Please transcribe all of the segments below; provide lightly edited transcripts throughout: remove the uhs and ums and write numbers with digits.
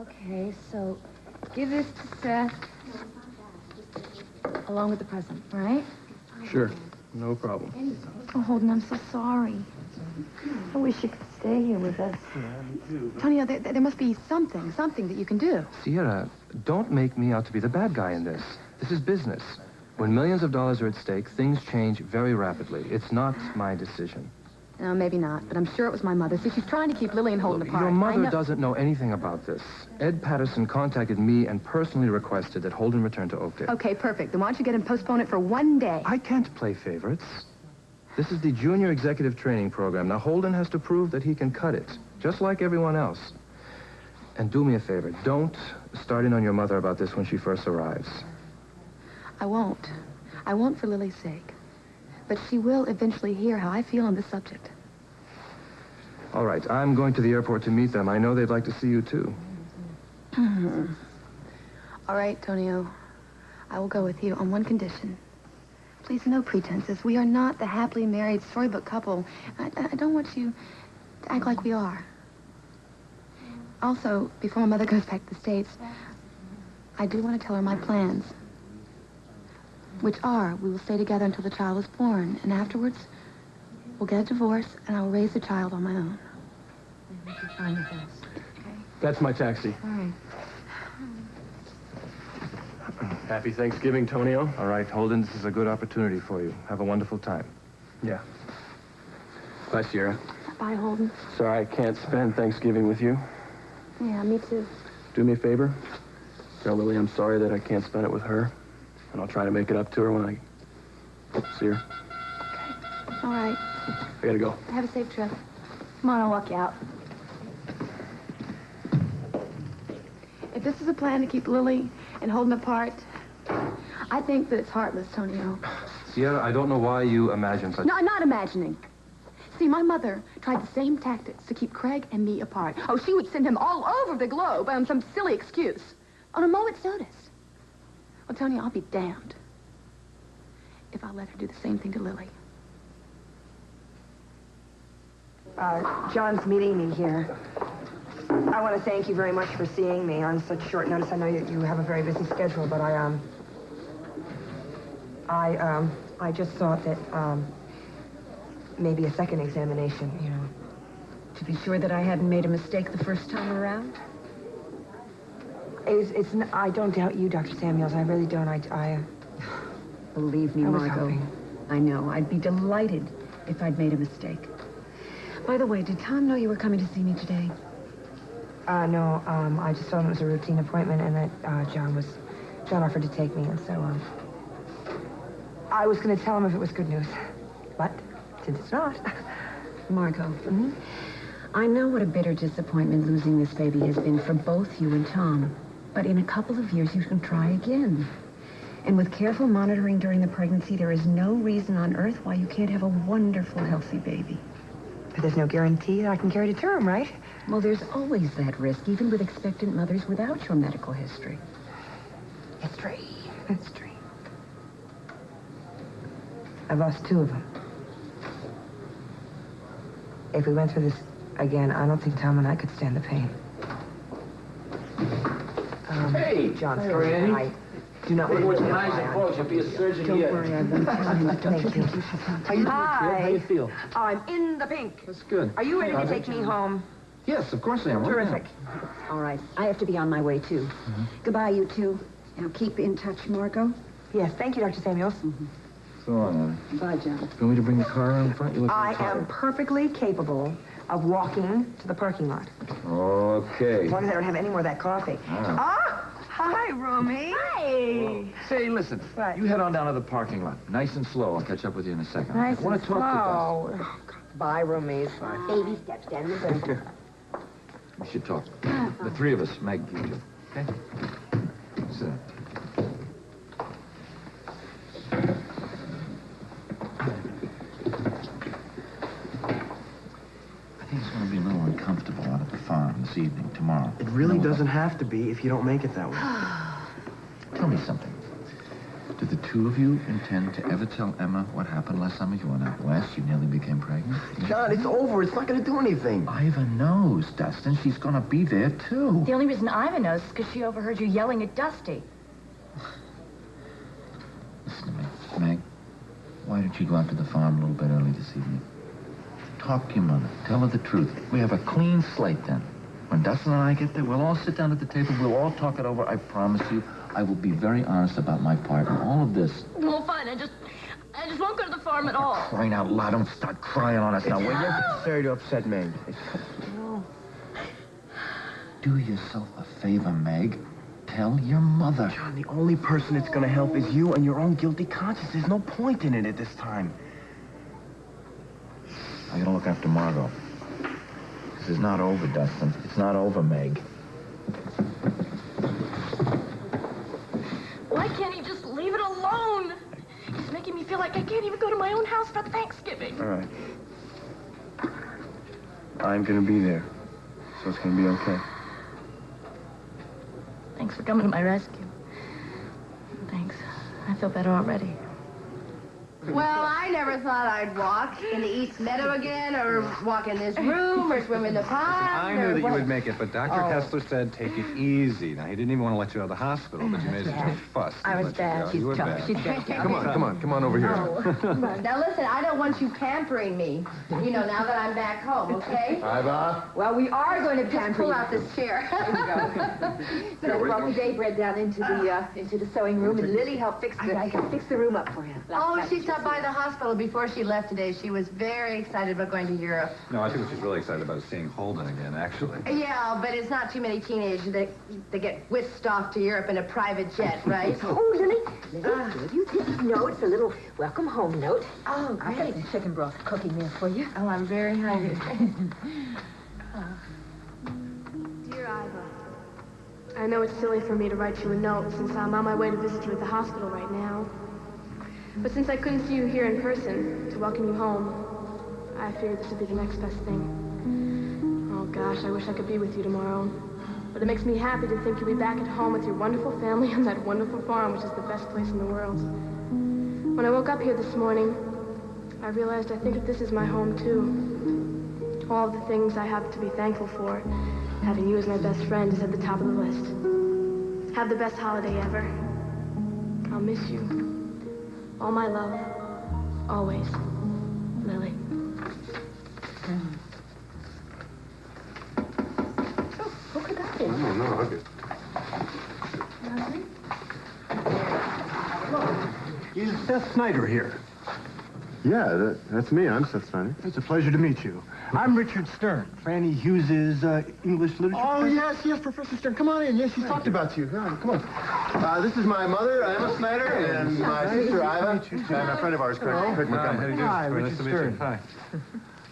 Okay, so give this to Seth. Along with the present, right? Sure. No problem. Oh, Holden, I'm so sorry. I wish you could stay here with us. Yeah, me too. Tonio, there must be something that you can do. Sierra, don't make me out to be the bad guy in this. This is business. When millions of dollars are at stake, things change very rapidly. It's not my decision. No, maybe not, but I'm sure it was my mother. See, she's trying to keep Lily and Holden apart. Your mother doesn't know anything about this. Ed Patterson contacted me and personally requested that Holden return to Oakdale. Okay, perfect. Then why don't you get him postpone it for one day? I can't play favorites. This is the junior executive training program. Now, Holden has to prove that he can cut it, just like everyone else. And do me a favor, don't start in on your mother about this when she first arrives. I won't. I won't for Lily's sake. But she will eventually hear how I feel on this subject. All right, I'm going to the airport to meet them. I know they'd like to see you, too. All right, Tonio. I will go with you on one condition. Please, no pretenses. We are not the happily married storybook couple. I don't want you to act like we are. Also, before my mother goes back to the States, I do want to tell her my plans. Which are, we will stay together until the child is born, and afterwards, we'll get a divorce, and I will raise the child on my own. Maybe we can find the house. Okay? That's my taxi. All right. Happy Thanksgiving, Tonio. All right, Holden, this is a good opportunity for you. Have a wonderful time. Yeah. Bye, Sierra. Bye, Holden. Sorry I can't spend Thanksgiving with you. Yeah, me too. Do me a favor. Tell Lily I'm sorry that I can't spend it with her. And I'll try to make it up to her when I see her. Okay. All right. I gotta go. Have a safe trip. Come on, I'll walk you out. If this is a plan to keep Lily and Holden apart, I think that it's heartless, Tonio. Sierra, I don't know why you imagine such... No, I'm not imagining. See, my mother tried the same tactics to keep Craig and me apart. Oh, she would send him all over the globe on some silly excuse. On a moment's notice. Well, Tonio, I'll be damned if I let her do the same thing to Lily. John's meeting me here. I want to thank you very much for seeing me on such short notice. I know that you have a very busy schedule, but I just thought that, maybe a second examination, you know. To be sure that I hadn't made a mistake the first time around? I don't doubt you, Dr. Samuels. I really don't. Believe me, I was Margot. hoping. I know. I'd be delighted if I'd made a mistake. By the way, did Tom know you were coming to see me today? No, I just told him it was a routine appointment and that, John offered to take me, and so, I was going to tell him if it was good news. But, since it's not... Margot. Mm-hmm. I know what a bitter disappointment losing this baby has been for both you and Tom. But in a couple of years, you can try again. And with careful monitoring during the pregnancy, there is no reason on earth why you can't have a wonderful, healthy baby. But there's no guarantee that I can carry to term, right? Well, there's always that risk, even with expectant mothers without your medical history. History. I've lost 2 of them. If we went through this again, I don't think Tom and I could stand the pain. Hey, John, Annie. I do not Hey, want what's to a nice approach? You'll be a surgeon Don't yet. worry, I've been telling you. Don't you think you should come? How you doing, kid? Hi. How you feel? Oh, I'm in the pink. That's good. Are you ready to take me home? Yes, of course I am. Terrific. All right, I have to be on my way, too. Goodbye, you two. Now, keep in touch, Margot. Yes, thank you, Dr. Samuels. So on, Bye, John. You want me to bring the car around front? You look I tired. am perfectly capable of walking to the parking lot. Okay. As long as I don't have any more of that coffee. Hi, Romy. Hi. Say, listen. What? You head on down to the parking lot. Nice and slow. I'll catch up with you in a second. Nice I want and to talk to you. slow. Bye, Roomies. Baby steps down the Take care. We should talk. The 3 of us, Meg, you two. Okay? Sit down. I think it's going to be a little uncomfortable out at the farm this evening, tomorrow. It really No, doesn't have to be if you don't make it that way. Tell me something. Do the two of you intend to ever tell Emma what happened last summer? You went out west, you nearly became pregnant? John, it's over. It's not going to do anything. Iva knows, Dustin. She's going to be there, too. The only reason Iva knows is because she overheard you yelling at Dusty. Listen to me, Meg. Why don't you go out to the farm a little bit early this evening? Talk to your mother. Tell her the truth. We have a clean slate then. When Dustin and I get there, we'll all sit down at the table. We'll all talk it over. I promise you. I will be very honest about my part in all of this. Well, fine. I just won't go to the farm at all. Crying out loud. Don't start crying on us now, will you? Sorry to upset Meg. Do yourself a favor, Meg. Tell your mother. John, the only person it's going to help is you and your own guilty conscience. There's no point in it at this time. I gotta look after Margot. This is not over, Dustin. It's not over, Meg. Why can't he just leave it alone? He's making me feel like I can't even go to my own house for Thanksgiving. All right. I'm going to be there, so it's going to be okay. Thanks for coming to my rescue. Thanks. I feel better already. Well, I never thought I'd walk in the East Meadow again, or walk in this room, or swim in the pond. I knew that you would make it, but Dr. Kessler said take it easy. Now, he didn't even want to let you out of the hospital, but you made such a fuss. I was bad. You were Tough. bad. She's bad. Come on over here. Now, listen, I don't want you pampering me, you know, now that I'm back home, okay? Iva? Well, we are going to just pull out this chair. So we brought the daybread down into the sewing room, and Lily helped fix the... I fixed the room up for him. Oh, she stopped by the hospital before she left today. She was very excited about going to Europe. No, I think what she's really excited about is seeing Holden again, actually. Yeah, but it's not too many teenagers that get whisked off to Europe in a private jet, right? Oh, Lily, gave you this note. It's a little welcome home note. Oh, I've great. got some chicken broth cooking there for you. Oh, I'm very hungry. Dear Iva, I know it's silly for me to write you a note since I'm on my way to visit you at the hospital right now. But since I couldn't see you here in person to welcome you home, I figured this would be the next best thing. Oh gosh, I wish I could be with you tomorrow. But it makes me happy to think you'll be back at home with your wonderful family on that wonderful farm, which is the best place in the world. When I woke up here this morning, I realized I think that this is my home too. All of the things I have to be thankful for, having you as my best friend is at the top of the list. Have the best holiday ever. I'll miss you. All my love, always, Lily. Who could that be? Is Seth Snyder here? Yeah, that's me. I'm Seth Snyder. It's a pleasure to meet you. I'm Richard Stern, Fanny Hughes's English literature. Oh, yes, Professor Stern. Come on in. Yes, she talked about you. Come on. This is my mother, Emma Snyder, and my sister, Iva, and a friend of ours, Craig Montgomery. Hi, Richard Stern. Hi.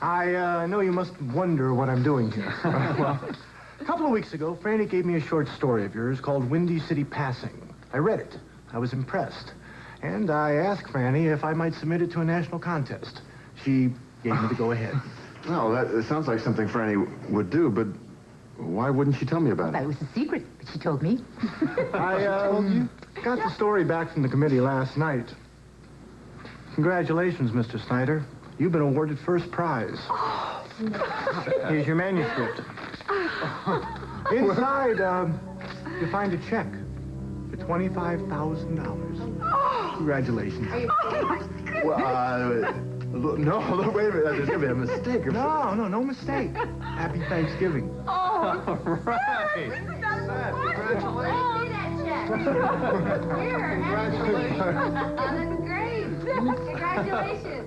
I know you must wonder what I'm doing here. Well, a couple of weeks ago, Franny gave me a short story of yours called Windy City Passing. I read it. I was impressed. And I asked Franny if I might submit it to a national contest. She gave me the go-ahead. Well, that sounds like something Franny would do, but why wouldn't she tell me about That it? was a secret, but she told me. I got the story back from the committee last night. Congratulations, Mr. Snyder. You've been awarded first prize. Here's your manuscript. Inside, you find a check for $25,000. Congratulations. Well, no, wait a minute. There's going to be a mistake. No mistake. Happy Thanksgiving. Oh, Right. Here, that's great. Congratulations.